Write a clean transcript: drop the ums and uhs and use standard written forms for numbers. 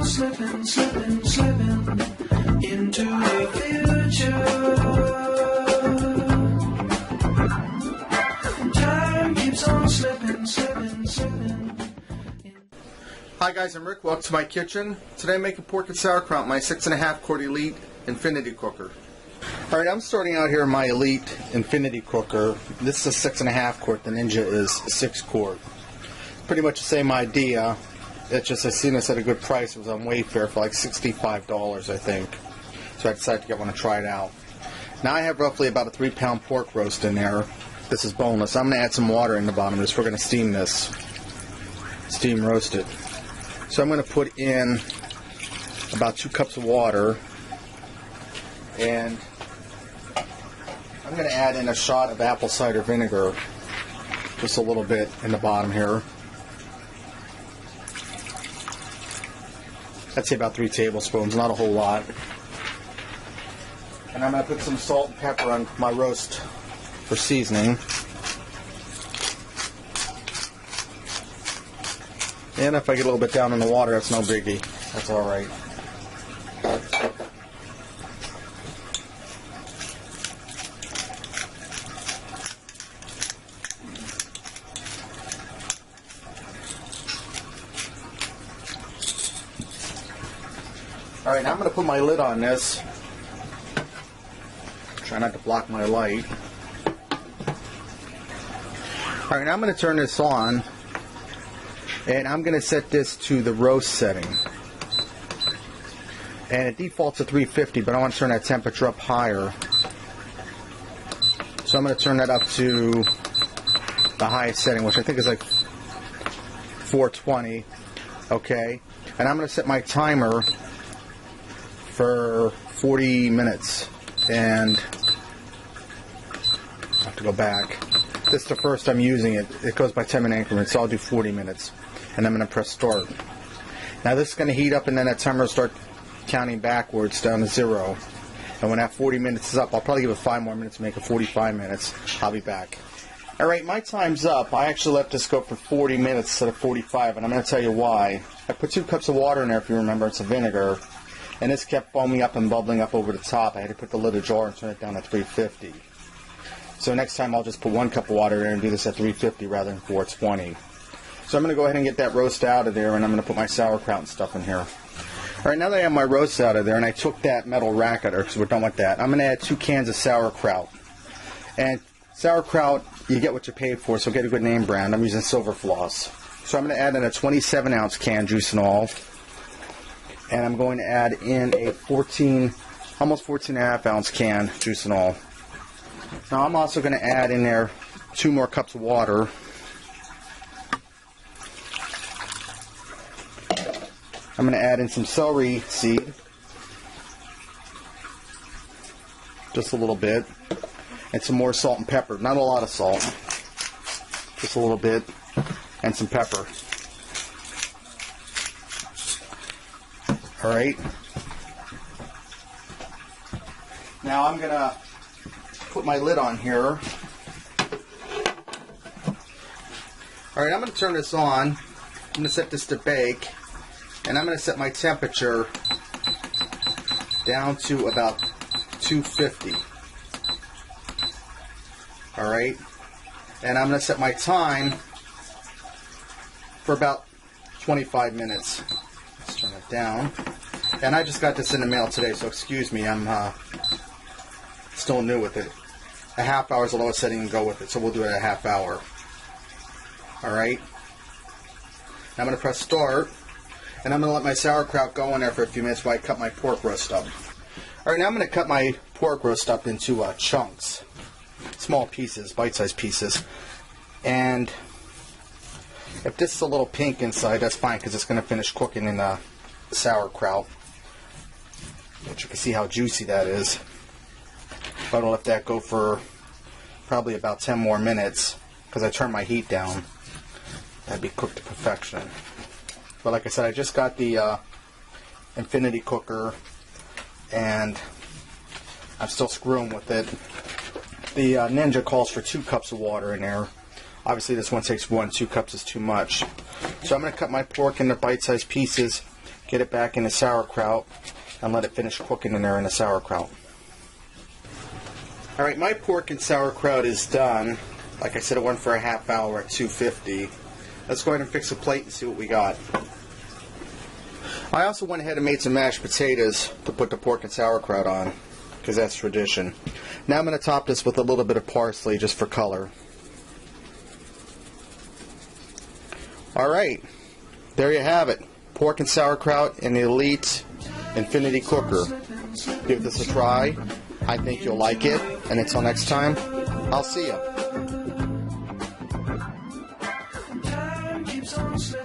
slipping, slipping, slipping into the future. Time keeps on slipping, slipping, slipping. Hi guys, I'm Rick. Welcome to my kitchen. Today I'm making pork and sauerkraut in my 6.5 quart Elite Infinity cooker. Alright, I'm starting out here in my Elite Infinity cooker. This is a 6.5 quart. The Ninja is 6 quart. Pretty much the same idea. It's just I seen this at a good price. It was on Wayfair for like $65, I think. So I decided to get one to try it out. Now I have roughly about a 3-pound pork roast in there. This is boneless. I'm going to add some water in the bottom of this. We're going to steam this. Steam roast it. So I'm going to put in about 2 cups of water. And I'm going to add in a shot of apple cider vinegar. Just a little bit in the bottom here. I'd say about 3 tablespoons, not a whole lot. And I'm going to put some salt and pepper on my roast for seasoning. And if I get a little bit down in the water, that's no biggie. That's alright. Alright, now I'm going to put my lid on this. Try not to block my light. Alright, now I'm going to turn this on. And I'm going to set this to the roast setting. And it defaults to 350, but I want to turn that temperature up higher. So I'm going to turn that up to the highest setting, which I think is like 420. Okay. And I'm going to set my timer for 40 minutes. And I have to go back. This is the first I'm using it. It goes by 10-minute increments, so I'll do 40 minutes. And I'm going to press start. Now this is going to heat up, and then that timer will start counting backwards down to 0. And when that 40 minutes is up, I'll probably give it 5 more minutes to make it 45 minutes. I'll be back. Alright, my time's up. I actually let this go for 40 minutes instead of 45, and I'm going to tell you why. I put 2 cups of water in there, if you remember. It's a vinegar. And this kept foaming up and bubbling up over the top. I had to put the lid of the jar and turn it down to 350. So next time I'll just put 1 cup of water in there and do this at 350 rather than 420. So I'm going to go ahead and get that roast out of there, and I'm going to put my sauerkraut and stuff in here. Alright, now that I have my roast out of there, and I took that metal rack out of there because we're done with that, I'm going to add 2 cans of sauerkraut. And sauerkraut, you get what you pay for, so get a good name brand. I'm using Silver Floss. So I'm going to add in a 27-ounce can, juice and all. And I'm going to add in a almost 14.5-ounce can, juice and all. Now I'm also going to add in there 2 more cups of water. I'm going to add in some celery seed. Just a little bit. And some more salt and pepper. Not a lot of salt. Just a little bit. And some pepper. Alright. Now I'm going to put my lid on here. Alright, I'm going to turn this on. I'm going to set this to bake. And I'm going to set my temperature down to about 250. Alright. And I'm going to set my time for about 25 minutes. Let's turn it down. And I just got this in the mail today, so excuse me, I'm still new with it. A half hour is the lowest setting and go with it, so we'll do it at a half hour. Alright. I'm going to press start, and I'm going to let my sauerkraut go in there for a few minutes while I cut my pork roast up. Alright, now I'm going to cut my pork roast up into chunks. Small pieces, bite-sized pieces. And if this is a little pink inside, that's fine because it's going to finish cooking in the sauerkraut. But you can see how juicy that is. But I'll let that go for probably about 10 more minutes because I turned my heat down. That'd be cooked to perfection. But like I said, I just got the Infinity cooker and I'm still screwing with it. The Ninja calls for 2 cups of water in there. Obviously this one takes 1. 2 cups is too much. So I'm going to cut my pork into bite-sized pieces, get it back in the sauerkraut and let it finish cooking in there in the sauerkraut. Alright, my pork and sauerkraut is done. Like I said, it went for a half hour at 250. Let's go ahead and fix a plate and see what we got. I also went ahead and made some mashed potatoes to put the pork and sauerkraut on, because that's tradition. Now I'm going to top this with a little bit of parsley just for color. Alright, there you have it. Pork and sauerkraut in the Elite Infinity Cooker. Give this a try. I think you'll like it. And until next time, I'll see you. Time keeps on slipping.